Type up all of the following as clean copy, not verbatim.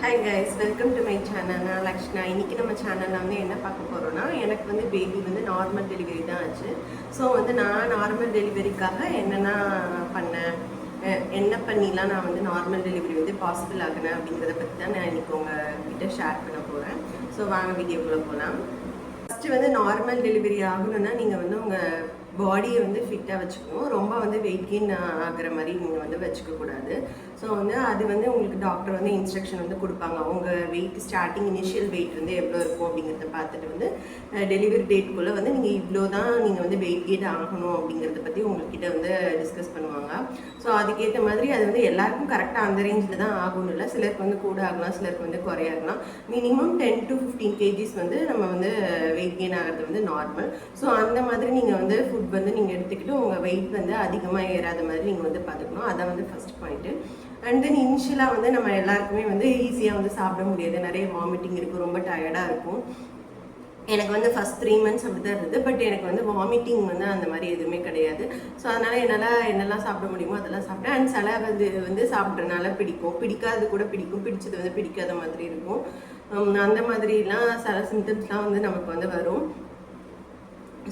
Hi guys, welcome to my channel. நான் லக்ஷ்னா. இன்றைக்கி நம்ம சேனலில் வந்து என்ன பார்க்க போகிறோன்னா, எனக்கு வந்து பேபி வந்து நார்மல் டெலிவரி தான் ஆச்சு. ஸோ வந்து நான் நார்மல் டெலிவரிக்காக என்னென்ன பண்ணேன், என்ன பண்ணிலாம் நான் வந்து நார்மல் டெலிவரி வந்து பாசிபிள் ஆகினேன் அப்படிங்கிறத பற்றி தான் நான் இன்றைக்கி உங்ககிட்ட ஷேர் பண்ண போகிறேன். ஸோ வாங்க வீடியோக்குள்ளே போகலாம். ஃபஸ்ட்டு வந்து நார்மல் டெலிவரி ஆகணும்னா நீங்கள் வந்து உங்கள் பாடியை வந்து ஃபிட்டாக வச்சுக்கணும். ரொம்ப வந்து வெயிட் கெயின் ஆகிற மாதிரி நீங்கள் வந்து வச்சுக்கக்கூடாது. ஸோ வந்து அது வந்து உங்களுக்கு டாக்டர் வந்து இன்ஸ்ட்ரக்ஷன் வந்து கொடுப்பாங்க. உங்கள் வெயிட் ஸ்டார்டிங் இனிஷியல் வெயிட் வந்து எவ்வளோ இருக்கும் அப்படிங்கிறத பார்த்துட்டு வந்து டெலிவரி டேட்குள்ளே வந்து நீங்கள் இவ்வளோ தான் நீங்கள் வந்து வெயிட் கெயின் ஆகணும் அப்படிங்கிறத பற்றி உங்கள்கிட்ட வந்து டிஸ்கஸ் பண்ணுவாங்க. ஸோ அதுக்கேற்ற மாதிரி அது வந்து எல்லாருக்கும் கரெக்டாக அந்த ரேஞ்சில் தான் ஆகணும் இல்லை. சிலருக்கு வந்து கூட ஆகலாம், சிலருக்கு வந்து குறையாகலாம். மினிமம் 10 to 15 kgs வந்து நம்ம வந்து வெயிட் கெயின் ஆகிறது வந்து நார்மல். ஸோ அந்த மாதிரி நீங்கள் வந்து ஃபுட் வந்து நீங்கள் எடுத்துக்கிட்டு உங்கள் வெயிட் வந்து அதிகமாக ஏறாத மாதிரி நீங்கள் வந்து பார்த்துக்கணும். அதான் வந்து ஃபஸ்ட் பாயிண்ட்டு. அண்ட் தென் இனிஷியலாக வந்து நம்ம எல்லாருக்குமே வந்து ஈஸியாக வந்து சாப்பிட முடியாது. நிறைய வாமிட்டிங் இருக்கும், ரொம்ப டயர்டாக இருக்கும். எனக்கு வந்து ஃபஸ்ட் 3 months அப்படி தான் இருந்தது. பட் எனக்கு வந்து வாமிட்டிங் வந்து அந்த மாதிரி எதுவுமே கிடையாது. ஸோ அதனால் என்னால் என்னெல்லாம் சாப்பிட முடியுமோ அதெல்லாம் சாப்பிட்டேன். அண்ட் சில வந்து சாப்பிட்றதுனால பிடிக்கும், பிடிக்காது கூட பிடிக்கும், பிடிச்சது வந்து பிடிக்காத மாதிரி இருக்கும். அந்த மாதிரிலாம் சில சிம்டம்ஸ்லாம் வந்து நமக்கு வந்து வரும்.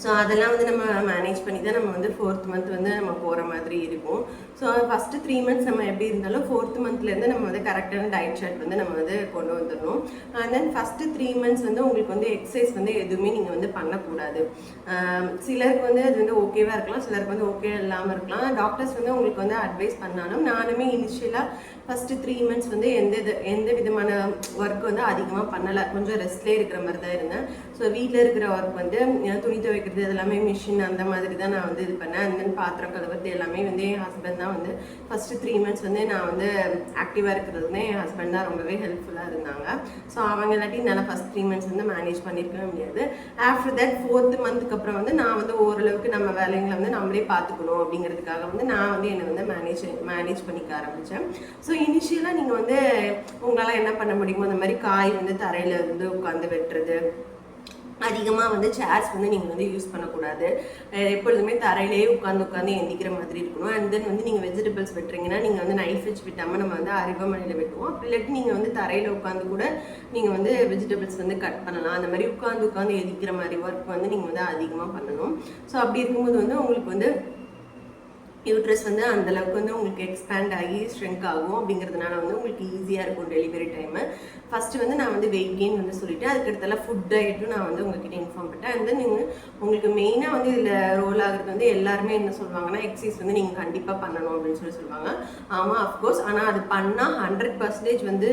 ஸோ அதெல்லாம் வந்து நம்ம மேனேஜ் பண்ணி தான் நம்ம வந்து 4th month வந்து நம்ம போகிற மாதிரி இருக்கும். ஸோ ஃபஸ்ட்டு 3 months நம்ம எப்படி இருந்தாலும் 4th monthலேருந்து நம்ம வந்து கரெக்டான டயட் சார்ட் வந்து நம்ம வந்து கொண்டு வந்துடணும். அண்ட் தென் ஃபஸ்ட்டு 3 months வந்து உங்களுக்கு வந்து எக்ஸசைஸ் வந்து எதுவுமே நீங்கள் வந்து பண்ணக்கூடாது. சிலருக்கு வந்து அது வந்து ஓகேவாக இருக்கலாம், சிலருக்கு வந்து ஓகே இல்லாமல் இருக்கலாம். டாக்டர்ஸ் வந்து உங்களுக்கு வந்து அட்வைஸ் பண்ணாலும் நானுமே இனிஷியலாக ஃபஸ்ட்டு 3 months வந்து எந்த விதமான ஒர்க் வந்து அதிகமாக பண்ணலை. கொஞ்சம் ரெஸ்ட்லேயே இருக்கிற மாதிரி தான் இருந்தேன். ஸோ வீட்டில் இருக்கிற ஒர்க் வந்து துணி துவைக்கிறது எல்லாமே மிஷின் அந்த மாதிரி தான் நான் வந்து இது பண்ணேன். அண்ட் தென் பாத்திரம் கழுவுறது எல்லாமே வந்து என் ஹஸ்பண்ட் தான் வந்து ஃபஸ்ட்டு 3 months வந்து நான் வந்து ஆக்டிவாக இருக்கிறதுனே என் ஹஸ்பண்ட் தான் ரொம்பவே ஹெல்ப்ஃபுல்லாக இருந்தாங்க. ஸோ அவங்க இல்லாட்டி என்னால் ஃபஸ்ட் 3 months வந்து மேனேஜ் பண்ணியிருக்கவே முடியாது. ஆஃப்டர் தட் 4th month அப்புறம் வந்து நான் வந்து ஓரளவுக்கு நம்ம வேலைங்களை வந்து நம்மளே பார்த்துக்கணும் அப்படிங்கிறதுக்காக வந்து நான் வந்து என்னை வந்து மேனேஜ் பண்ணிக்க ஆரம்பித்தேன். ஸோ இனிஷியலாக நீங்கள் வந்து உங்களால் என்ன பண்ண முடியுமோ அந்த மாதிரி காய் வந்து தரையில் இருந்து உட்காந்து வெட்டுறது, அதிகமாக வந்து சேர்ஸ் வந்து நீங்கள் வந்து யூஸ் பண்ணக்கூடாது. எப்பொழுதுமே தரையிலேயே உட்காந்து எந்திக்கிற மாதிரி இருக்கணும். அண்ட் தென் வந்து நீங்கள் வெஜிடபிள்ஸ் வெட்டுறீங்கன்னா நீங்கள் வந்து நைஃப் வச்சு விட்டாமல் நம்ம வந்து அருகாமனையில் வெட்டுவோம். அப்படி இல்லாட்டி நீங்கள் வந்து தரையில் உட்காந்து கூட நீங்கள் வந்து வெஜிடபிள்ஸ் வந்து கட் பண்ணலாம். அந்த மாதிரி உட்காந்து எதிக்கிற மாதிரி ஒர்க் வந்து நீங்கள் வந்து அதிகமாக பண்ணணும். ஸோ அப்படி இருக்கும்போது வந்து உங்களுக்கு வந்து யூட்ரஸ் வந்து அந்தளவுக்கு வந்து உங்களுக்கு எக்ஸ்பேண்ட் ஆகி ஸ்ட்ரெங்க் ஆகும். அப்படிங்கிறதுனால வந்து உங்களுக்கு ஈஸியாக இருக்கும் டெலிவரி டைமு. ஃபஸ்ட்டு வந்து நான் வந்து வெயிட் கெயின் வந்து சொல்லிவிட்டு அதுக்கடுத்தெல்லாம் ஃபுட் டயட்டும் நான் வந்து உங்ககிட்ட இன்ஃபார்ம் பண்ணிட்டேன். அண்ட் தென் நீங்கள் உங்களுக்கு மெயினாக வந்து இதில் ரோல் ஆகிறது வந்து எல்லாருமே என்ன சொல்லுவாங்கன்னா, எக்ஸசைஸ் வந்து நீங்கள் கண்டிப்பாக பண்ணணும் அப்படின்னு சொல்லுவாங்க. ஆமாம், அஃப்கோர்ஸ். ஆனால் அது பண்ணால் 100% வந்து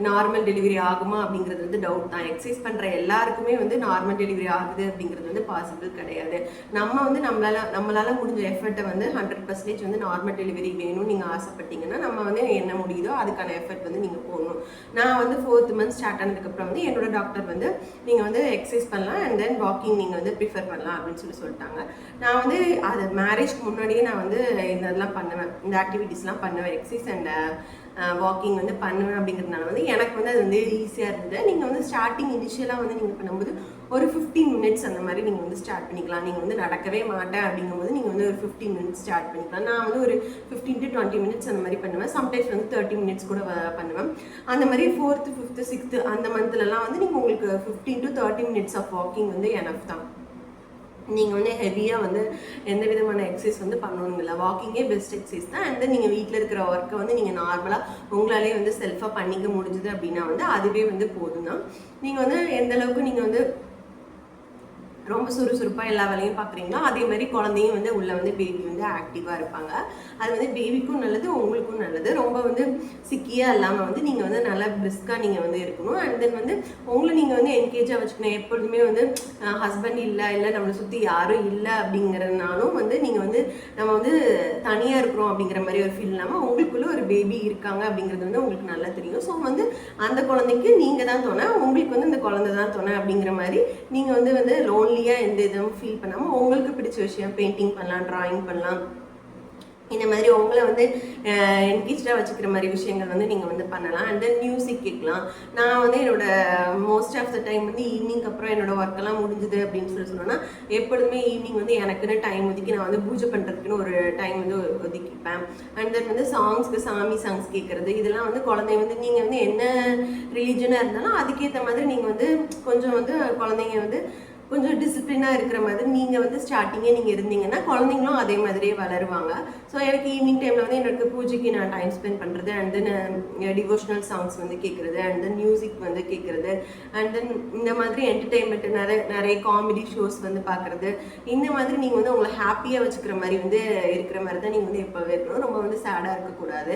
நார்மல் டெலிவரி ஆகுமா அப்படிங்கிறது வந்து டவுட் தான். எக்ஸசைஸ் பண்ணுற எல்லாருக்குமே வந்து நார்மல் டெலிவரி ஆகுது அப்படிங்கிறது வந்து பாசிபிள் கிடையாது. நம்ம வந்து நம்மளால் முடிஞ்ச எஃபர்ட்டை வந்து 100% வந்து நார்மல் டெலிவரி வேணும்னு நீங்கள் ஆசைப்பட்டீங்கன்னா நம்ம வந்து என்ன முடியுதோ அதுக்கான எஃபர்ட் வந்து நீங்கள் போகணும். நான் வந்து 4th month ஸ்டார்ட் ஆனதுக்கப்புறம் வந்து என்னோட டாக்டர் வந்து நீங்கள் வந்து எக்ஸசைஸ் பண்ணலாம் அண்ட் தென் வாக்கிங் நீங்கள் வந்து ப்ரிஃபர் பண்ணலாம் அப்படின்னு சொல்லிட்டாங்க. நான் வந்து அது மேரேஜ்க்கு முன்னாடியே நான் வந்து இதெல்லாம் பண்ணுவேன், இந்த ஆக்டிவிட்டீஸ்லாம் பண்ணுவேன். எக்ஸசைஸ் அண்ட் வாக்கிங் வந்து பண்ணுவேன். அப்படிங்கிறதுனால வந்து எனக்கு வந்து அது வந்து ஈஸியாக இருந்தது. நீங்கள் வந்து ஸ்டார்டிங் இனிஷியலாக வந்து நீங்கள் பண்ணும்போது ஒரு 15 minutes அந்த மாதிரி நீங்கள் வந்து ஸ்டார்ட் பண்ணிக்கலாம். நீங்கள் வந்து நடக்கவே மாட்டேன் அப்படிங்கும்போது நீங்கள் வந்து ஒரு 15 minutes ஸ்டார்ட் பண்ணிக்கலாம். நான் வந்து ஒரு 15 to 20 minutes அந்த மாதிரி பண்ணுவேன். சம்டைம்ஸ் வந்து 30 minutes கூட பண்ணுவேன். அந்த மாதிரி 4th, 5th, 6th அந்த மந்த்லலாம் வந்து நீங்கள் உங்களுக்கு 15 to 30 minutes ஆஃப் வாக்கிங் வந்து எனஃப் தான். நீங்கள் வந்து ஹெவியாக வந்து எந்த விதமான எக்ஸசைஸ் வந்து பண்ணணுங்களா, வாக்கிங்கே பெஸ்ட் எக்ஸசைஸ் தான். அண்ட் தென் நீங்கள் வீட்டில் இருக்கிற ஒர்க்கை வந்து நீங்கள் நார்மலாக உங்களாலே வந்து செல்ஃபாக பண்ணிக்க முடிஞ்சுது அப்படின்னா வந்து அதுவே வந்து போதும் தான். நீங்கள் வந்து எந்த அளவுக்கு நீங்கள் வந்து ரொம்ப சுறுசுறுப்பாக எல்லா வேலையும் பார்க்குறீங்களோ அதே மாதிரி குழந்தையும் வந்து உள்ளே வந்து பேபி வந்து ஆக்டிவாக இருப்பாங்க. அது வந்து பேபிக்கும் நல்லது, உங்களுக்கும் நல்லது. ரொம்ப வந்து சிக்கியாக இல்லாமல் வந்து நீங்கள் வந்து நல்லா பிரிஸ்காக நீங்கள் வந்து இருக்கணும். அண்ட் தென் வந்து உங்களை நீங்கள் வந்து என்கேஜாக வச்சுக்கணும். எப்பொழுதுமே வந்து ஹஸ்பண்ட் இல்லை நம்மளை சுற்றி யாரும் இல்லை அப்படிங்கிறதுனாலும் வந்து நீங்கள் வந்து நம்ம வந்து தனியாக இருக்கிறோம் அப்படிங்கிற மாதிரி ஒரு ஃபீல் இல்லாமல் உங்களுக்குள்ளே ஒரு பேபி இருக்காங்க அப்படிங்கிறது வந்து உங்களுக்கு நல்லா தெரியும். ஸோ வந்து அந்த குழந்தைக்கு நீங்கள் தான் துணை, உங்களுக்கு வந்து இந்த குழந்தை தான் துணை அப்படிங்கிற மாதிரி நீங்கள் வந்து லோன்லியாக எந்த இதுவும் ஃபீல் பண்ணாமல் உங்களுக்கு பிடிச்ச விஷயம் பெயிண்டிங் பண்ணலாம், ட்ராயிங் பண்ணலாம், இந்த மாதிரி உங்களை வந்து என்கேஜாக வச்சுக்கிற மாதிரி விஷயங்கள் வந்து நீங்கள் வந்து பண்ணலாம். அண்ட் தென் மியூசிக் கேட்கலாம். நான் வந்து என்னோட மோஸ்ட் ஆஃப் த டைம் வந்து ஈவினிங் அப்புறம் என்னோட ஒர்க்கெல்லாம் முடிஞ்சுது அப்படின்னு சொன்னோன்னா எப்பொழுதுமே ஈவினிங் வந்து எனக்குன்னு டைம் ஒதுக்கி நான் வந்து பூஜை பண்ணுறதுக்குன்னு ஒரு டைம் வந்து ஒதுக்கிப்பேன். அண்ட் தென் வந்து சாங்ஸ்க்கு சாமி சாங்ஸ் கேட்குறது இதெல்லாம் வந்து குழந்தைங்க வந்து நீங்கள் வந்து என்ன ரிலீஜனாக இருந்தாலும் அதுக்கேற்ற மாதிரி நீங்கள் வந்து கொஞ்சம் வந்து குழந்தைங்க வந்து கொஞ்சம் டிசிப்ளினாக இருக்கிற மாதிரி நீங்கள் வந்து ஸ்டார்டிங்கே நீங்கள் இருந்தீங்கன்னா குழந்தைங்களும் அதே மாதிரியே வளருவாங்க. ஸோ எனக்கு ஈவினிங் டைமில் வந்து எனக்கு பூஜைக்கு நான் டைம் ஸ்பெண்ட் பண்ணுறது அண்ட் தென் டிவோஷனல் சாங்ஸ் வந்து கேட்குறது அண்ட் தென் மியூசிக் வந்து கேட்குறது அண்ட் தென் இந்த மாதிரி என்டர்டெயின்மெண்ட் நிறைய காமெடி ஷோஸ் வந்து பார்க்குறது இந்த மாதிரி நீங்கள் வந்து உங்களை ஹாப்பியாக வச்சுக்கிற மாதிரி வந்து இருக்கிற மாதிரி தான் நீங்கள் வந்து எப்போவே இருக்கணும். ரொம்ப வந்து சேடாக இருக்கக்கூடாது.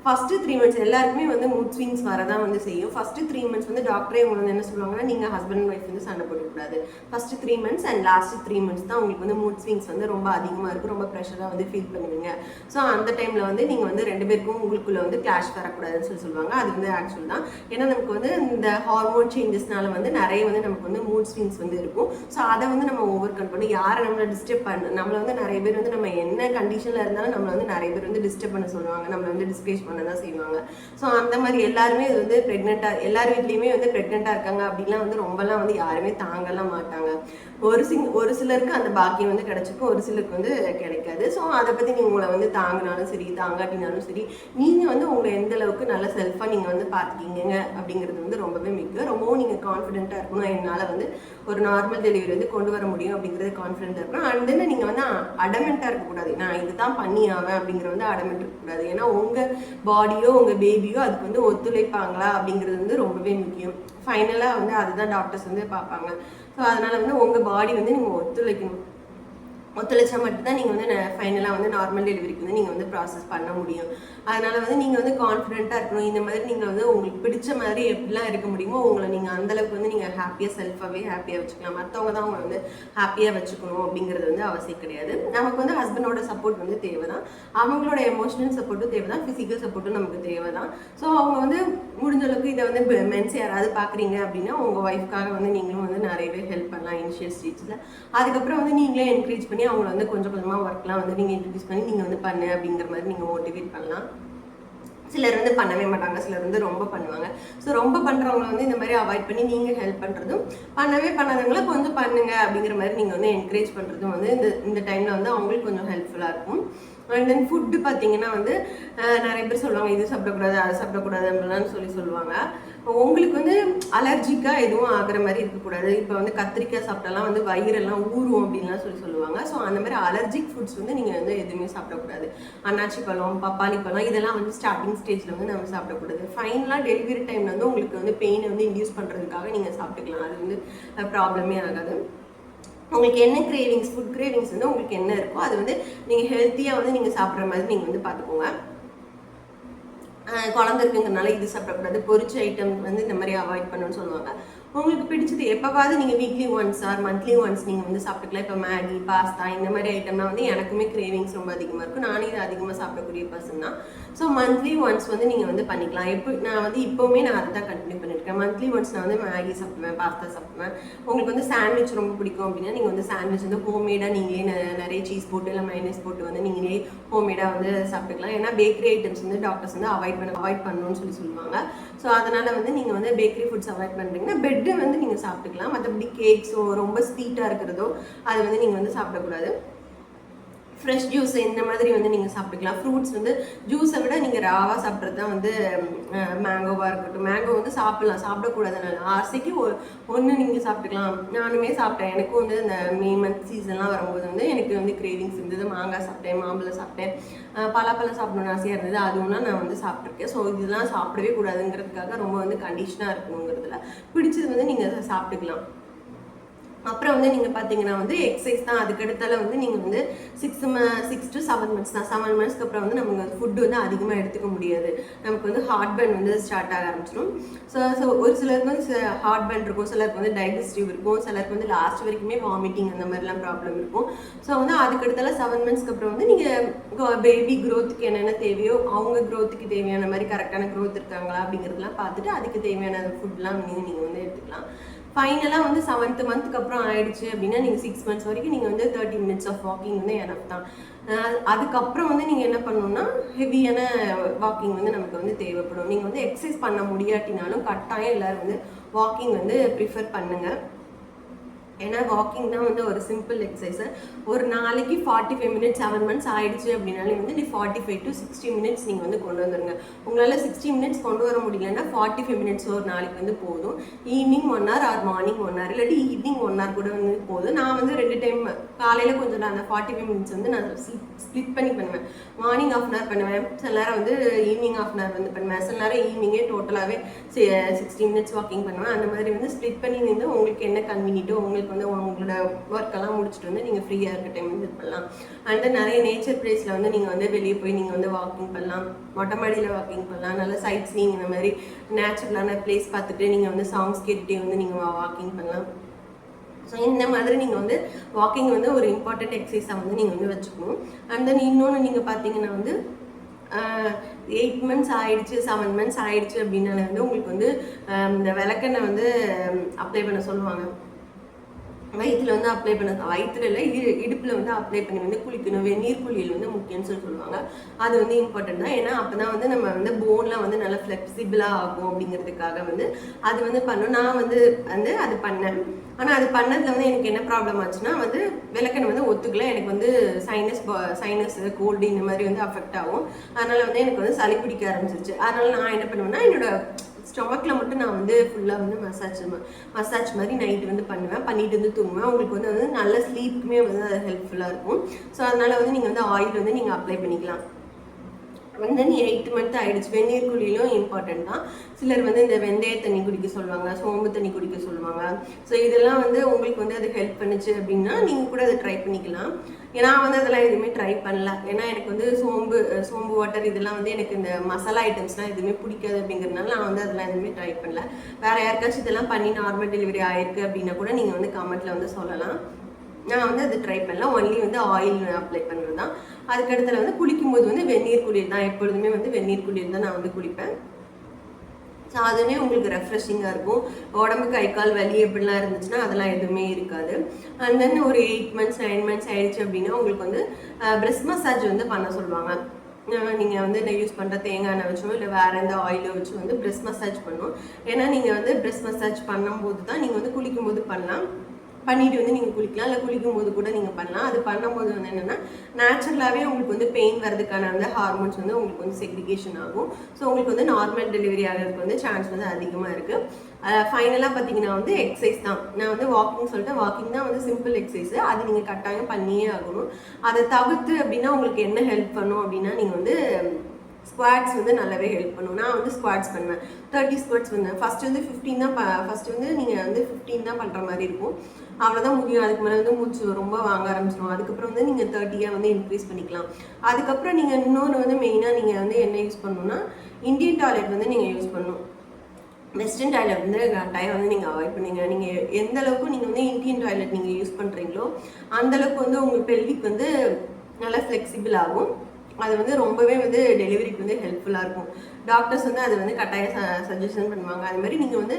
ஃபஸ்ட்டு 3 months எல்லாருக்குமே வந்து மூட் ஸ்விங்ஸ் வரதான் வந்து செய்யும். ஃபஸ்ட்டு 3 months வந்து டாக்டரே உங்களுக்கு வந்து என்ன சொல்லுவாங்கன்னா நீங்கள் ஹஸ்பண்ட் அண்ட் ஒய்ஃப் வந்து சண்டை போடக்கூடாது. First 3 months and last 3 months தான் உங்களுக்கு வந்து மூட் ஸ்விங்ஸ் வந்து ரொம்ப அதிகமாக இருக்கும். ரொம்ப ப்ரெஷராக வந்து ஃபீல் பண்ணுவீங்க. ஸோ அந்த டைமில் வந்து நீங்கள் வந்து 2 பேருக்கும் உங்களுக்குள்ளே வந்து கிளாஷ் வரக்கூடாதுன்னு சொல்லுவாங்க. அது வந்து ஆக்சுவல் தான். ஏன்னா நமக்கு வந்து இந்த ஹார்மோன் சேஞ்சஸ்னால வந்து நிறைய வந்து நமக்கு வந்து மூட் ஸ்விங்ஸ் வந்து இருக்கும். ஸோ அதை வந்து நம்ம ஓவர் கம் பண்ணி யாரை நம்மளை டிஸ்டர்ப் பண்ண நம்மளை வந்து நிறைய பேர் வந்து நம்ம என்ன கண்டிஷனில் இருந்தாலும் நம்மளை வந்து நிறைய பேர் வந்து டிஸ்டர்ப் பண்ண சொல்லுவாங்க. நம்மளை வந்து டிஸ்கரேஜ் பண்ண தான் செய்வாங்க. ஸோ அந்த மாதிரி எல்லாருமே இது வந்து ப்ரெக்னெண்ட்டாக எல்லார் வீட்லேயுமே வந்து ப்ரெக்னெண்ட்டாக இருக்காங்க அப்படின்லாம் வந்து ரொம்பலாம் வந்து யாருமே தாங்கலாம் மாட்டாங்க. ஒரு சிலருக்கு அந்த பாக்கியம் வந்து கிடைச்சிருக்கும், ஒரு சிலருக்கு வந்து கிடைக்காது. ஸோ அதை பற்றி நீங்கள் உங்களை வந்து தாங்கினாலும் சரி தாங்காட்டினாலும் சரி நீங்கள் வந்து உங்களை எந்த அளவுக்கு நல்ல செல்ஃபாக நீங்கள் வந்து பார்த்துக்கிங்க அப்படிங்கிறது வந்து ரொம்பவே முக்கியம். ரொம்பவும் நீங்கள் கான்ஃபிடென்ட்டாக இருக்கணும். என்னால் வந்து ஒரு நார்மல் டெலிவரி வந்து கொண்டு வர முடியும் அப்படிங்கிறது கான்ஃபிடென்ட்டாக இருக்கணும். அண்ட் தென் நீங்கள் வந்து அடமெண்ட்டாக இருக்கக்கூடாது. நான் இதுதான் பண்ணி ஆவேன் அப்படிங்கிற வந்து அடமெண்ட் இருக்கக்கூடாது. ஏன்னா உங்கள் பாடியோ உங்கள் பேபியோ அதுக்கு வந்து ஒத்துழைப்பாங்களா அப்படிங்கிறது வந்து ரொம்பவே முக்கியம். ஃபைனலாக வந்து அதுதான் டாக்டர்ஸ் வந்து பார்ப்பாங்க. ஸோ அதனால் வந்து உங்கள் பாடி வந்து நீங்கள் ஒத்துழைச்சா மட்டும்தான் நீங்கள் வந்து ஃபைனலாக வந்து நார்மல் டெலிவரிக்கு வந்து நீங்கள் வந்து ப்ராசஸ் பண்ண முடியும். அதனால் வந்து நீங்கள் வந்து கான்ஃபிடென்ட்டாக இருக்கணும். இந்த மாதிரி நீங்கள் வந்து உங்களுக்கு பிடிச்ச மாதிரி எப்படிலாம் இருக்க முடியுமோ உங்களை நீங்கள் அந்தளவுக்கு வந்து நீங்கள் ஹாப்பியாக செல்ஃபாகவே ஹாப்பியாக வச்சுக்கலாம். மற்றவங்க தான் உங்களை வந்து ஹாப்பியாக வச்சுக்கணும் அப்படிங்கிறது வந்து அவசியம் கிடையாது. நமக்கு வந்து ஹஸ்பண்டோட சப்போர்ட் வந்து தேவை தான். அவங்களோட எமோஷனல் சப்போர்ட்டும் தேவை தான். ஃபிசிக்கல் சப்போர்ட்டும் நமக்கு தேவை தான். ஸோ அவங்க வந்து முடிஞ்ச அளவுக்கு இதை வந்து மென்ஸ் யாராவது பார்க்குறீங்க அப்படின்னா உங்கள் ஒய்ஃப்காக வந்து நீங்களும் வந்து நிறையவே ஹெல்ப் பண்ணலாம் இனிஷியல் ஸ்டேஜில். அதுக்கப்புறம் வந்து நீங்களே என்கரேஜ் பண்ணி அவங்கள வந்து கொஞ்சம் கொஞ்சமாக ஒர்க்லாம் வந்து நீங்கள் இன்ட்ரடியூஸ் பண்ணி நீங்கள் வந்து பண்ணு அப்படிங்கிற மாதிரி நீங்கள் மோட்டிவேட் பண்ணலாம். சிலர் வந்து பண்ணவே மாட்டாங்க, சிலர் வந்து ரொம்ப பண்ணுவாங்க. ஸோ ரொம்ப பண்ணுறவங்களை வந்து இந்த மாதிரி அவாய்ட் பண்ணி நீங்கள் ஹெல்ப் பண்ணுறதும், பண்ணவே பண்ணாதவங்கள கொஞ்சம் பண்ணுங்க அப்படிங்கிற மாதிரி நீங்கள் வந்து என்கரேஜ் பண்ணுறதும் வந்து இந்த டைமில் வந்து அவங்களுக்கு கொஞ்சம் ஹெல்ப்ஃபுல்லாக இருக்கும். அண்ட் தென் ஃபுட்டு பார்த்தீங்கன்னா வந்து நிறைய பேர் சொல்லுவாங்க இது சாப்பிடக்கூடாது அது சாப்பிடக்கூடாது அப்படின்லாம் சொல்லுவாங்க. உங்களுக்கு வந்து அலர்ஜிக்காக எதுவும் ஆகிற மாதிரி இருக்கக்கூடாது. இப்போ வந்து கத்திரிக்காய் சாப்பிட்டாலாம் வந்து வயிறெல்லாம் ஊறும் அப்படின்லாம் சொல்லுவாங்க. ஸோ அந்த மாதிரி அலர்ஜிக் ஃபுட்ஸ் வந்து நீங்கள் வந்து எதுவுமே சாப்பிடக்கூடாது. அன்னாச்சி பழம், பப்பாளி பழம் இதெல்லாம் வந்து ஸ்டார்டிங் ஸ்டேஜில் வந்து நம்ம சாப்பிடக்கூடாது. ஃபைனலாக டெலிவரி டைமில் வந்து உங்களுக்கு வந்து பெயினை வந்து இன்டியூஸ் பண்ணுறதுக்காக நீங்கள் சாப்பிட்டுக்கலாம். அது வந்து ப்ராப்ளமே ஆகாது. உங்களுக்கு என்ன கிரேவிங்ஸ் ஃபுட் கிரேவிங்ஸ் வந்து உங்களுக்கு என்ன இருக்கோ அது வந்து நீங்கள் ஹெல்த்தியாக வந்து நீங்கள் சாப்பிட்ற மாதிரி நீங்கள் வந்து பார்த்துக்கோங்க. குழந்தை இருக்குங்கிறனால இது சாப்பிடக்கூடாது, பொரிச்ச ஐட்டம் வந்து இந்த மாதிரி அவாய்ட் பண்ணணும்னு சொல்லுவாங்க. உங்களுக்கு பிடிச்சது எப்போவாவது நீங்கள் weekly once R monthly once நீங்கள் வந்து சாப்பிட்டுக்கலாம். இப்போ மேகி பாஸ்தா இந்த மாதிரி ஐட்டம்லாம் வந்து எனக்குமே கிரேவிங்ஸ் ரொம்ப அதிகமாக இருக்கும். நானே இது அதிகமாக சாப்பிடக்கூடிய பர்சன் தான். ஸோ மந்த்லி ஒன்ஸ் வந்து நீங்கள் வந்து பண்ணிக்கலாம். நான் வந்து இப்போவுமே நான் அதை தான் கண்டினியூ பண்ணியிருக்கேன். மந்த்லி ஒன்ஸ் நான் வந்து மேகி சாப்பிடுவேன், பாஸ்தா சாப்பிடுவேன். உங்களுக்கு வந்து சாண்ட்விச் ரொம்ப பிடிக்கும் அப்படின்னா நீங்கள் வந்து சாண்ட்விச் வந்து ஹோம்மேடாக நீங்களே நிறைய சீஸ் போட்டு இல்லை மைனஸ் போட்டு வந்து நீங்களே ஹோம்மேடாக வந்து சாப்பிட்டுக்கலாம். ஏன்னா பேக்கரி ஐட்டம்ஸ் வந்து டாக்டர்ஸ் வந்து அவாய்ட் பண்ணணும்னு சொல்லுவாங்க. ஸோ அதனால் வந்து நீங்கள் வந்து பேக்கரி ஃபுட்ஸ் அவாய்ட் பண்ணுறீங்கன்னா பெட்டு வந்து நீங்கள் சாப்பிட்டுக்கலாம். மற்றபடி கேக்ஸோ ரொம்ப ஸ்வீட்டாக இருக்கிறதோ அது வந்து நீங்கள் வந்து சாப்பிடக்கூடாது. ஃப்ரெஷ் ஜூஸ் இந்த மாதிரி வந்து நீங்கள் சாப்பிட்டுக்கலாம். ஃப்ரூட்ஸ் வந்து ஜூஸை விட நீங்கள் ராவாக சாப்பிட்றது தான் வந்து மேங்கோவாக இருக்கட்டும். மேங்கோ வந்து சாப்பிடக்கூடாதுனால ஆசைக்கு ஒன்று நீங்கள் சாப்பிட்டுக்கலாம். நானுமே சாப்பிட்டேன். எனக்கும் வந்து இந்த மே மந்த் சீசன்லாம் வரும்போது வந்து எனக்கு வந்து கிரேவிங்ஸ் இருந்தது. மாங்காய் சாப்பிட்டேன், மாம்பழம் சாப்பிட்டேன், பலாப்பழம் சாப்பிடணும்னு ஆசையாக இருந்தது. அதுவும்லாம் நான் வந்து சாப்பிட்ருக்கேன். ஸோ இதெல்லாம் சாப்பிடவே கூடாதுங்கிறதுக்காக ரொம்ப வந்து கண்டிஷனாக இருக்கணுங்கிறதுல பிடிச்சது வந்து நீங்கள் சாப்பிட்டுக்கலாம். அப்புறம் வந்து நீங்கள் பார்த்தீங்கன்னா வந்து எக்ஸசைஸ் தான். அதுக்கடுத்தால வந்து நீங்கள் வந்து 6 to 7 months தான். 7 monthsக்கு அப்புறம் வந்து நமக்கு வந்து ஃபுட்டு வந்து அதிகமாக எடுத்துக்க முடியாது. நமக்கு வந்து ஹார்ட் பர்ன் வந்து ஸ்டார்ட் ஆக ஆரம்பிச்சிடும். ஸோ ஒரு சிலருக்கு வந்து ஹார்ட் பர்ன் இருக்கும், சிலருக்கு வந்து டைஜஸ்டிவ் இருக்கும், சிலருக்கு வந்து லாஸ்ட் வரைக்குமே வாமிட்டிங் அந்த மாதிரிலாம் ப்ராப்ளம் இருக்கும். ஸோ வந்து அதுக்கடுத்தால 7 monthsக்கு அப்புறம் வந்து நீங்கள் பேபி க்ரோத்துக்கு என்னென்ன தேவையோ அவங்க க்ரோத்துக்கு தேவையான மாதிரி கரெக்டான க்ரோத் இருக்காங்களா அப்படிங்கிறதுலாம் பார்த்துட்டு அதுக்கு தேவையான ஃபுட்லாம் நீங்கள் வந்து எடுத்துக்கலாம். ஃபைனலாக வந்து 7th மந்த்துக்கு அப்புறம் ஆயிடுச்சு அப்படின்னா நீங்கள் 6 months வரைக்கும் நீங்கள் வந்து 30 minutes ஆஃப் வாக்கிங் வந்து எனஃப் தான். அதுக்கப்புறம் வந்து நீங்கள் என்ன பண்ணணும்னா ஹெவியான வாக்கிங் வந்து நமக்கு வந்து தேவைப்படும். நீங்கள் வந்து எக்ஸசைஸ் பண்ண முடியாட்டினாலும் கட்டாயம் எல்லோரும் வந்து வாக்கிங் வந்து ப்ரிஃபர் பண்ணுங்கள். ஏன்னா வாக்கிங் தான் வந்து ஒரு சிம்பிள் எக்ஸசைஸு. ஒரு நாளைக்கு 45 minutes 7 months ஆயிடுச்சு அப்படின்னாலே வந்து நீ 45 to 60 minutes நீங்கள் வந்து கொண்டு வந்துடுங்க. உங்களால் 60 minutes கொண்டு வர முடியலன்னா 45 minutes ஒரு நாளைக்கு வந்து போதும். Evening 1 hour or morning 1 hour இல்லாட்டி ஈவினிங் 1 hour கூட வந்து போதும். நான் வந்து 2 டைம் காலையில் கொஞ்சம் நான் அந்த 45 minutes வந்து நான் ஸ்ப்ளிட் பண்ணி பண்ணுவேன். மார்னிங் 1/2 hour பண்ணுவேன், சில நேரம் வந்து ஈவினிங் 1/2 hour வந்து பண்ணுவேன், சில நேரம் ஈவினிங்கே டோட்டலாகவே 60 minutes வாக்கிங் பண்ணுவேன். அந்த மாதிரி வந்து ஸ்ப்ளிட் பண்ணி வந்து உங்களுக்கு என்ன கன்வீனியன்ட்டோ உங்களுக்கு வந்து உங்களோட ஒர்க்கெல்லாம் முடிச்சுட்டு வந்து நீங்கள் ஃப்ரீயாக இருக்க டைம் வந்து இது பண்ணலாம். அண்ட் நிறைய நேச்சர் பிளேஸில் வந்து நீங்கள் வந்து வெளியே போய் நீங்கள் வந்து வாக்கிங் பண்ணலாம், மொட்டை மாடியில் வாக்கிங் பண்ணலாம், நல்ல சைட் சீயிங் இந்த மாதிரி நேச்சுரலான பிளேஸ் பார்த்துட்டு நீங்கள் வந்து சாங்ஸ் கேட்டுகிட்டே வந்து நீங்கள் வாக்கிங் பண்ணலாம். ஸோ இந்த மாதிரி நீங்கள் வந்து வாக்கிங் வந்து ஒரு இம்பார்ட்டண்ட் எக்ஸசைஸாக வந்து நீங்கள் வந்து வச்சுக்கணும். அண்ட் தென் இன்னொன்று நீங்கள் பார்த்தீங்கன்னா வந்து 8 months ஆயிடுச்சு 7 months ஆயிடுச்சு அப்படின்னால வந்து உங்களுக்கு வந்து இந்த விளக்கெண்ணெய் வந்து அப்ளை பண்ண சொல்லுவாங்க. வயிற்றுல வந்து அப்ளை பண்ண, வயிற்றுல இல்லை இடுப்பில் வந்து அப்ளை பண்ணி வந்து குளிக்கணும். வெந்நீர் குளியல் வந்து முக்கியம்னு சொல்லுவாங்க. அது வந்து இம்பார்ட்டன்ட் தான். ஏன்னா அப்போ தான் வந்து நம்ம வந்து போன்லாம் வந்து நல்லா ஃப்ளெக்சிபிளாக ஆகும் அப்படிங்கிறதுக்காக வந்து அது வந்து பண்ணணும். நான் வந்து அது பண்ணேன். ஆனால் அது பண்ணதில் வந்து எனக்கு என்ன ப்ராப்ளம் ஆச்சுன்னா வந்து விளக்கெண்ணெய் வந்து ஒத்துக்கல. எனக்கு வந்து சைனஸ் கோல்டு இந்த மாதிரி வந்து அஃபெக்ட் ஆகும். அதனால் வந்து எனக்கு வந்து சளி பிடிக்க ஆரம்பிச்சிருச்சு. அதனால் நான் என்ன பண்ணுவேன்னா என்னோட ஸ்டொமக்கில் மட்டும் நான் வந்து ஃபுல்லாக வந்து மசாஜ் மாதிரி நைட்டு வந்து பண்ணுவேன், பண்ணிட்டு வந்து தூங்குவேன். உங்களுக்கு வந்து நல்ல ஸ்லீப்புக்குமே வந்து அது ஹெல்ப்ஃபுல்லாக இருக்கும். ஸோ அதனால் வந்து நீங்கள் வந்து ஆயில் வந்து நீங்கள் அப்ளை பண்ணிக்கலாம். வந்து 8 months ஆயிடுச்சு. வெந்நீர் குளியலும் இம்பார்ட்டன்ட் தான். சிலர் வந்து இந்த வெந்தய தண்ணி குடிக்க சொல்லுவாங்க, சோம்பு தண்ணி குடிக்க சொல்லுவாங்க. ஸோ இதெல்லாம் வந்து உங்களுக்கு வந்து அது ஹெல்ப் பண்ணுச்சு அப்படின்னா நீங்கள் கூட அதை ட்ரை பண்ணிக்கலாம். நான் வந்து அதெல்லாம் எதுவுமே ட்ரை பண்ணல. ஏன்னா எனக்கு வந்து சோம்பு வாட்டர் இதெல்லாம் வந்து எனக்கு இந்த மசாலா ஐட்டம்ஸ்லாம் எதுவுமே பிடிக்காது அப்படிங்கிறதுனால நான் வந்து அதெல்லாம் எதுவுமே ட்ரை பண்ணல. வேறு யாருக்காச்சும் இதெல்லாம் பண்ணி நார்மல் டெலிவரி ஆயிருக்கு அப்படின்னா கூட நீங்கள் வந்து கமெண்ட்டில் வந்து சொல்லலாம். நான் வந்து அது ட்ரை பண்ணலாம். ஒன்லி வந்து ஆயில் அப்ளை பண்ணுறது தான். அதுக்கடுத்துல வந்து குளிக்கும்போது வந்து வெந்நீர் குளியல் தான், எப்பொழுதுமே வந்து வெந்நீர் குளியல் தான் நான் வந்து குளிப்பேன். ஸோ அதுவுமே உங்களுக்கு ரெஃப்ரெஷிங்காக இருக்கும். உடம்பு கை கால் வலி எப்படிலாம் இருந்துச்சுன்னா அதெல்லாம் எதுவுமே இருக்காது. அண்ட் தென் ஒரு 8 months 9 months ஆயிடுச்சு அப்படின்னா உங்களுக்கு வந்து பிரெஸ்ட் மசாஜ் வந்து பண்ண சொல்லுவாங்க. நீங்கள் வந்து நான் யூஸ் பண்ணுற தேங்காய் எண்ணெய் வச்சோ இல்லை வேறு எந்த ஆயிலோ வச்சு வந்து பிரெஸ்ட் மசாஜ் பண்ணும். ஏன்னா நீங்கள் வந்து பிரெஸ்ட் மசாஜ் பண்ணும்போது தான் நீங்கள் வந்து குளிக்கும்போது பண்ணலாம், பண்ணிட்டு வந்து நீங்கள் குளிக்கலாம், இல்லை குளிக்கும் போது கூட நீங்கள் பண்ணலாம். அது பண்ணும்போது வந்து என்னென்னா நேச்சுரலாகவே உங்களுக்கு வந்து பெயின் வரதுக்கான அந்த ஹார்மோன்ஸ் வந்து உங்களுக்கு வந்து செக்ரிகேஷன் ஆகும். ஸோ உங்களுக்கு வந்து நார்மல் டெலிவரி ஆகிறதுக்கு வந்து சான்ஸ் வந்து அதிகமாக இருக்குது. ஃபைனலாக பார்த்தீங்கன்னா வந்து எக்ஸசைஸ் தான். நான் வந்து வாக்கிங் சொல்லிட்டேன். வாக்கிங் தான் வந்து சிம்பிள் எக்ஸசைஸு, அது நீங்கள் கட்டாயம் பண்ணியே ஆகணும். அதை தவிர்த்து அப்படின்னா உங்களுக்கு என்ன ஹெல்ப் பண்ணும் அப்படின்னா நீங்கள் வந்து ஸ்குவாட்ஸ் வந்து நல்லாவே ஹெல்ப் பண்ணும். நான் வந்து ஸ்குவாட்ஸ் பண்ணுவேன், 30 ஸ்குவாட்ஸ் பண்ணுவேன். ஃபஸ்ட்டு வந்து 15 தான் ஃபஸ்ட்டு வந்து நீங்கள் வந்து 15 தான் பண்ணுற மாதிரி இருக்கும். அவ்வளோதான் முடியும். அதுக்கு மேலே வந்து மூச்சு ரொம்ப வாங்க ஆரம்பிச்சிடும். அதுக்கப்புறம் வந்து நீங்கள் 30 வந்து இன்க்ரீஸ் பண்ணிக்கலாம். அதுக்கப்புறம் நீங்கள் இன்னொன்று வந்து மெயினாக நீங்கள் வந்து என்ன யூஸ் பண்ணணும்னா இந்தியன் டாய்லெட் வந்து நீங்கள் யூஸ் பண்ணணும். வெஸ்டர்ன் டாய்லெட் வந்து கட்டாயம் வந்து நீங்கள் அவாய்ட் பண்ணுங்க. நீங்கள் எந்த அளவுக்கு நீங்கள் வந்து இந்தியன் டாய்லெட் நீங்கள் யூஸ் பண்ணுறீங்களோ அந்தளவுக்கு வந்து உங்கள் பெல்விக் வந்து நல்லா ஃப்ளெக்சிபிள் ஆகும். அது வந்து ரொம்பவே வந்து டெலிவரிக்கு வந்து ஹெல்ப்ஃபுல்லாக இருக்கும். டாக்டர்ஸ் வந்து அது வந்து கட்டாயம் சஜஷன் பண்ணுவாங்க. அது மாதிரி நீங்கள் வந்து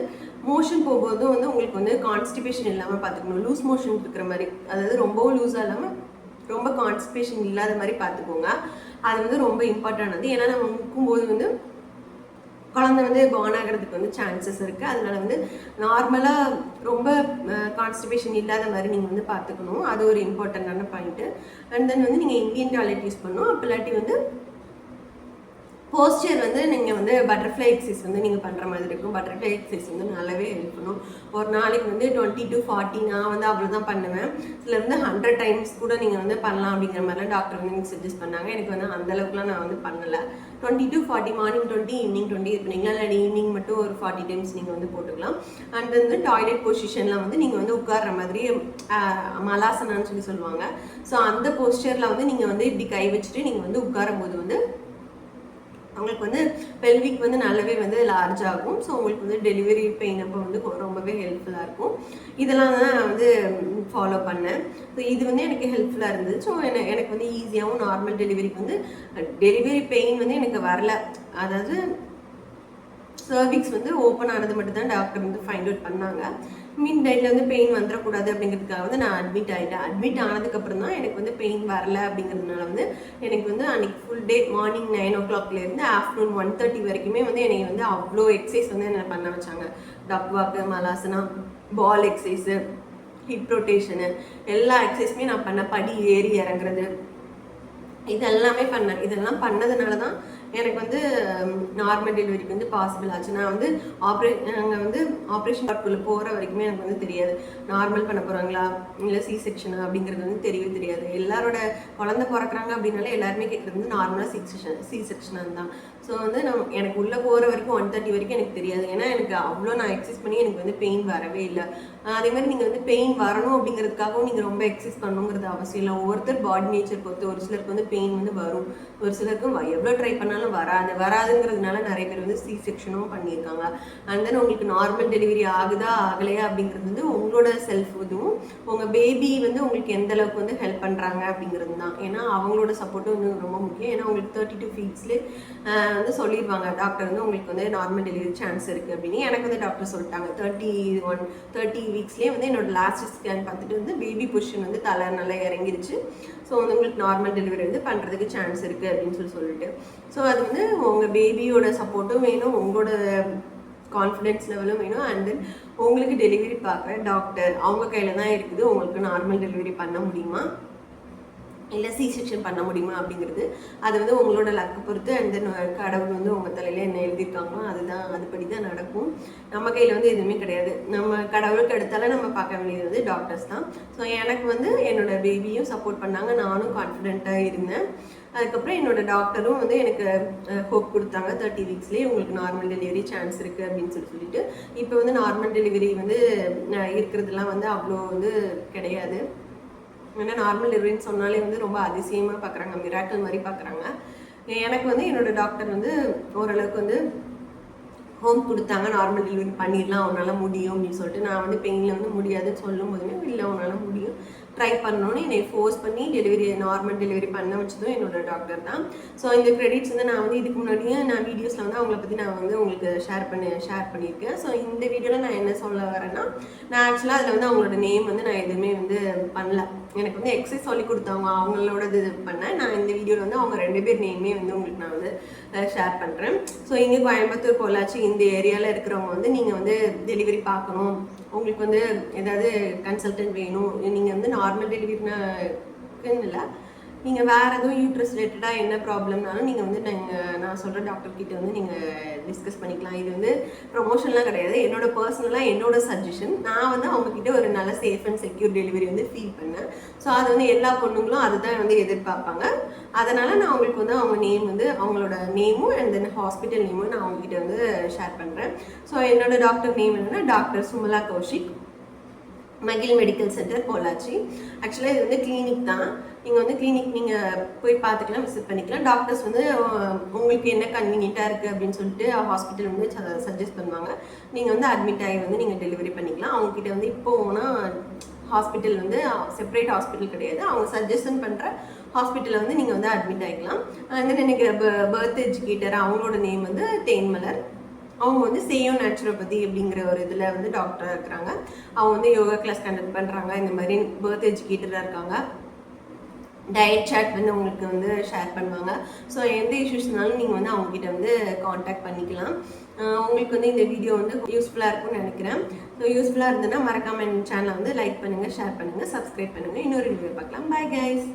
மோஷன் போகும்போதும் வந்து உங்களுக்கு வந்து கான்ஸ்டிபேஷன் இல்லாமல் பார்த்துக்கணும். லூஸ் மோஷன் இருக்கிற மாதிரி, அதாவது ரொம்பவும் லூஸாக இல்லாமல் ரொம்ப கான்ஸ்டிபேஷன் இல்லாத மாதிரி பார்த்துக்கோங்க. அது வந்து ரொம்ப இம்பார்ட்டன்டானது. ஏன்னா நம்ம முக்கும்போது வந்து குழந்தை வந்து பார்ன் ஆகிறதுக்கு வந்து சான்சஸ் இருக்குது. அதனால வந்து நார்மலாக ரொம்ப கான்ஸ்டிபேஷன் இல்லாத மாதிரி நீங்கள் வந்து பார்த்துக்கணும். அது ஒரு இம்பார்ட்டண்ட்டான பாயிண்ட்டு. அண்ட் தென் வந்து நீங்கள் இந்தியன் டாய்லெட் யூஸ் பண்ணணும். அப்போ இல்லாட்டி வந்து போஸ்டர் வந்து நீங்கள் வந்து பட்டர்ஃப்ளை எக்ஸசைஸ் வந்து நீங்கள் பண்ணுற மாதிரி இருக்கும். பட்டர்ஃப்ளை எக்ஸசைஸ் வந்து நல்லாவே ஹெல்ப் பண்ணும். ஒரு நாளைக்கு வந்து 20 to 40 நான் வந்து அவ்வளோ தான் பண்ணுவேன். சில வந்து 100 times கூட நீங்கள் வந்து பண்ணலாம் அப்படிங்கிற மாதிரிலாம் டாக்டர் வந்து எனக்கு சஜஸ்ட் பண்ணாங்க. எனக்கு வந்து அந்தளவுக்குலாம் நான் வந்து பண்ணலை. 20 to 40 மார்னிங் 20 ஈவினிங் 20 இது பண்ணிக்கலாம். இல்லை ஈவினிங் மட்டும் ஒரு 40 times நீங்கள் வந்து போட்டுக்கலாம். அண்ட் வந்து டாய்லெட் பொசிஷனில் வந்து நீங்கள் வந்து உட்கார்ற மாதிரி மலாசனான்னு சொல்லி சொல்லுவாங்க. ஸோ அந்த போஸ்டரில் வந்து நீங்கள் வந்து இப்படி கை வச்சுட்டு நீங்கள் வந்து உட்காரும் போது வந்து உங்களுக்கு வந்து பெல்விக் வந்து நல்லாவே வந்து லார்ஜ் ஆகும். ஸோ உங்களுக்கு வந்து டெலிவரி பெயின் அப்போ வந்து ரொம்பவே ஹெல்ப்ஃபுல்லாக இருக்கும். இதெல்லாம் தான் நான் வந்து ஃபாலோ பண்ணேன். ஸோ இது வந்து எனக்கு ஹெல்ப்ஃபுல்லாக இருந்தது. ஸோ எனக்கு வந்து ஈஸியாகவும் நார்மல் டெலிவரிக்கு வந்து டெலிவரி பெயின் வந்து எனக்கு வரல. அதாவது சர்விக்ஸ் வந்து ஓப்பன் ஆனது மட்டும் தான் டாக்டர் வந்து ஃபைண்ட் அவுட் பண்ணாங்க. மீன் டைட்டில் வந்து பெயின் வந்துடக்கூடாது அப்படிங்கிறதுக்காக வந்து நான் அட்மிட் ஆகிட்டேன். அட்மிட் ஆனதுக்கப்புறம் தான் எனக்கு வந்து பெயின் வரல அப்படிங்கிறதுனால வந்து எனக்கு வந்து அன்றைக்கி ஃபுல் டே மார்னிங் 9 o'clockலேருந்து ஆஃப்டர்நூன் 1:30 வரைக்குமே வந்து என்னை வந்து அவ்வளோ எக்ஸசைஸ் வந்து என்ன பண்ண வச்சாங்க. டக் வாக்கு, மலாசனா, பால் எக்ஸசைஸு, ஹிப் ரொட்டேஷனு, எல்லா எக்ஸசைஸுமே நான் பண்ண, படி ஏறி இறங்குறது, இதெல்லாமே பண்ணேன். இதெல்லாம் பண்ணதுனால தான் எனக்கு வந்து நார்மல் டெலிவரிக்கு வந்து பாசிபிள் ஆச்சு. நான் வந்து நாங்கள் வந்து ஆப்ரேஷன் டாக்டருக்குள்ளே போகிற வரைக்குமே எனக்கு வந்து தெரியாது நார்மல் பண்ண போகிறாங்களா இல்லை சி செக்ஷனா அப்படிங்கிறது வந்து தெரியவே தெரியாது. எல்லாரோட குழந்தை பிறக்கிறாங்க அப்படின்னாலே எல்லாருமே கேட்குறது வந்து நார்மலாக சி செக்ஷனாக தான். ஸோ வந்து எனக்கு உள்ளே போகிற வரைக்கும் 1:30 வரைக்கும் எனக்கு தெரியாது. ஏன்னா எனக்கு அவ்வளோ நான் எக்ஸசைஸ் பண்ணி எனக்கு வந்து பெயின் வரவே இல்லை. அதே மாதிரி நீங்கள் வந்து பெயின் வரணும் அப்படிங்கிறதுக்காகவும் நீங்கள் ரொம்ப எக்ஸசைஸ் பண்ணணுங்கிறது அவசியம் இல்லை. ஒவ்வொருத்தர் பாடி நேச்சர் பொறுத்து ஒரு சிலருக்கு வந்து பெயின் வந்து வரும், ஒரு சிலருக்கு எவ்வளோ ட்ரை பண்ணாலும் வராதுங்கிறதுனால நிறைய பேர் வந்து சி செக்ஷனும் பண்ணியிருக்காங்க. அண்ட் தென் உங்களுக்கு நார்மல் டெலிவரி ஆகுதா ஆகலையா அப்படிங்கிறது வந்து உங்களோட செல்ஃப் இதுவும் உங்கள் பேபி வந்து உங்களுக்கு எந்த அளவுக்கு வந்து ஹெல்ப் பண்ணுறாங்க அப்படிங்கிறது தான். ஏன்னா அவங்களோட சப்போர்ட்டும் வந்து ரொம்ப முக்கியம். ஏன்னா உங்களுக்கு 32 வீக்ஸ்லேயே வந்து சொல்லிடுவாங்க டாக்டர் வந்து உங்களுக்கு வந்து நார்மல் டெலிவரி சான்ஸ் இருக்குது அப்படின்னு. எனக்கு வந்து டாக்டர் சொல்லிட்டாங்க 30 வீக்ஸ்லேயே வந்து என்னோட லாஸ்ட் ஸ்கேன் பார்த்துட்டு வந்து பேபி பொசிஷன் வந்து தலை நல்லா இறங்கிருச்சு. ஸோ வந்து உங்களுக்கு நார்மல் டெலிவரி வந்து பண்ணுறதுக்கு சான்ஸ் இருக்குது அப்படின்னு சொல்லிட்டு. ஸோ அது வந்து உங்கள் பேபியோட சப்போர்ட்டும் வேணும், உங்களோட கான்ஃபிடென்ஸ் லெவலும் வேணும். அண்ட் தென் உங்களுக்கு டெலிவரி பார்க்குற டாக்டர் அவங்க கையில் தான் இருக்குது உங்களுக்கு நார்மல் டெலிவரி பண்ண முடியுமா இல்லை சி செக்ஷன் பண்ண முடியுமா அப்படிங்கிறது. அது வந்து உங்களோட லக்கு பொறுத்து. அண்ட் தென் கடவுள் வந்து உங்கள் தலையில் என்ன எழுதியிருக்காங்களோ அதுபடி தான் நடக்கும். நம்ம கையில் வந்து எதுவுமே கிடையாது. நம்ம கடவுளுக்கு எடுத்தாலும் நம்ம பார்க்க வேண்டியது வந்து டாக்டர்ஸ் தான். ஸோ எனக்கு வந்து என்னோடய பேபியும் சப்போர்ட் பண்ணாங்க, நானும் கான்ஃபிடென்ட்டாக இருந்தேன். அதுக்கப்புறம் என்னோட டாக்டரும் வந்து எனக்கு ஹோப் கொடுத்தாங்க 30 வீக்ஸ்லேயே உங்களுக்கு நார்மல் டெலிவரி சான்ஸ் இருக்குது அப்படின்னு சொல்லிட்டு. இப்போ வந்து நார்மல் டெலிவரி வந்து இருக்கிறதுலாம் வந்து அவ்வளோ வந்து கிடையாது. ஏன்னா நார்மல் டெலிவரின்னு சொன்னாலே வந்து ரொம்ப அதிசயமாக பார்க்குறாங்க, மிராக்கிள் மாதிரி பார்க்குறாங்க. எனக்கு வந்து என்னோடய டாக்டர் வந்து ஓரளவுக்கு வந்து ஹோம் கொடுத்தாங்க, நார்மல் டெலிவரி பண்ணிடலாம் உன்னால் முடியும் அப்படின்னு சொல்லிட்டு. நான் வந்து பெயினில் வந்து முடியாதுன்னு சொல்லும் போதுமே இல்லை உன்னால் முடியும் ட்ரை பண்ணணும்னு என்னை ஃபோர்ஸ் பண்ணி நார்மல் டெலிவரி பண்ண வச்சதும் என்னோட டாக்டர் தான். ஸோ இந்த கிரெடிட்ஸ் வந்து நான் வந்து இதுக்கு முன்னாடியே நான் வீடியோஸில் வந்து அவங்கள பற்றி நான் வந்து உங்களுக்கு ஷேர் பண்ணியிருக்கேன். ஸோ இந்த வீடியோவில் நான் என்ன சொல்ல வரேன்னா, நான் ஆக்சுவலாக அதில் வந்து அவங்களோட நேம் வந்து நான் எதுவுமே வந்து பண்ணல. எனக்கு வந்து எக்ஸசைஸ் சொல்லி கொடுத்தவங்க அவங்களோட இது பண்ணேன். நான் இந்த வீடியோவில் வந்து அவங்க 2 பேர் நேமே வந்து உங்களுக்கு நான் வந்து ஷேர் பண்ணுறேன். ஸோ இங்கே கோயம்புத்தூர், பொள்ளாச்சி இந்த ஏரியாவில் இருக்கிறவங்க வந்து நீங்கள் வந்து டெலிவரி பார்க்கணும், உங்களுக்கு வந்து ஏதாவது கன்சல்டன்ட் வேணும், நீங்கள் வந்து நார்மல் டெலிவரிக்குன்னு இல்லை, நீங்கள் வேறு எதுவும் யூட்ரஸ் ரிலேட்டடாக என்ன ப்ராப்ளம்னாலும் நீங்கள் வந்து நான் சொல்கிற டாக்டர்கிட்ட வந்து நீங்கள் டிஸ்கஸ் பண்ணிக்கலாம். இது வந்து ப்ரொமோஷன்லாம் கிடையாது, என்னோட பர்சனலாக என்னோட சஜஷன். நான் வந்து அவங்கக்கிட்ட ஒரு நல்ல சேஃப் அண்ட் செக்யூர் டெலிவரி வந்து ஃபீல் பண்ணேன். ஸோ அது வந்து எல்லா பொண்ணுங்களும் அதுதான் வந்து எதிர்பார்ப்பாங்க. அதனால் நான் அவங்களுக்கு வந்து அவங்க நேம் வந்து அவங்களோட நேமும் அண்ட் தென் ஹாஸ்பிட்டல் நேமும் நான் அவங்ககிட்ட வந்து ஷேர் பண்ணுறேன். ஸோ என்னோட டாக்டர் நேம் என்னென்னா டாக்டர் சுமலா கௌஷிக், மகிழ் மெடிக்கல் சென்டர், பொள்ளாச்சி. ஆக்சுவலாக இது வந்து கிளினிக் தான். நீங்கள் வந்து கிளினிக் நீங்கள் போய் பார்த்துக்கலாம், விசிட் பண்ணிக்கலாம். டாக்டர்ஸ் வந்து உங்களுக்கு என்ன கன்வீனியண்ட்டாக இருக்குது அப்படின்னு சொல்லிட்டு ஹாஸ்பிட்டல் வந்து சஜஸ்ட் பண்ணுவாங்க. நீங்கள் வந்து அட்மிட் ஆகி வந்து நீங்கள் டெலிவரி பண்ணிக்கலாம். அவங்கக்கிட்ட வந்து இப்போ போனால் ஹாஸ்பிட்டல் வந்து செப்பரேட் ஹாஸ்பிட்டல் கிடையாது, அவங்க சஜஷன் பண்ணுற ஹாஸ்பிட்டலில் வந்து நீங்கள் வந்து அட்மிட் ஆகிக்கலாம். தென் எனக்கு பர்த் எஜுகேட்டர் அவங்களோட நேம் வந்து தேன்மலர். அவங்க வந்து சேயோ நேச்சுரோபதி அப்படிங்கிற ஒரு இதில் வந்து டாக்டராக இருக்கிறாங்க. அவங்க வந்து யோகா கிளாஸ் கண்டக்ட் பண்ணுறாங்க, இந்த மாதிரி பர்த் எஜுகேட்டராக இருக்காங்க. டயட் சார்ட் வந்து உங்களுக்கு வந்து ஷேர் பண்ணுவாங்க. ஸோ எந்த இஷ்யூஸ்னாலும் நீங்கள் வந்து அவங்ககிட்ட வந்து காண்டாக்ட் பண்ணிக்கலாம். உங்களுக்கு வந்து இந்த வீடியோ வந்து யூஸ்ஃபுல்லாக இருக்கும்னு நினைக்கிறேன். ஸோ யூஸ்ஃபுல்லாக இருந்ததுன்னா மறக்காமல் என் சேனலை வந்து லைக் பண்ணுங்கள், ஷேர் பண்ணுங்கள், சப்ஸ்கிரைப் பண்ணுங்கள். இன்னொரு வீடியோ பார்க்கலாம். Bye guys.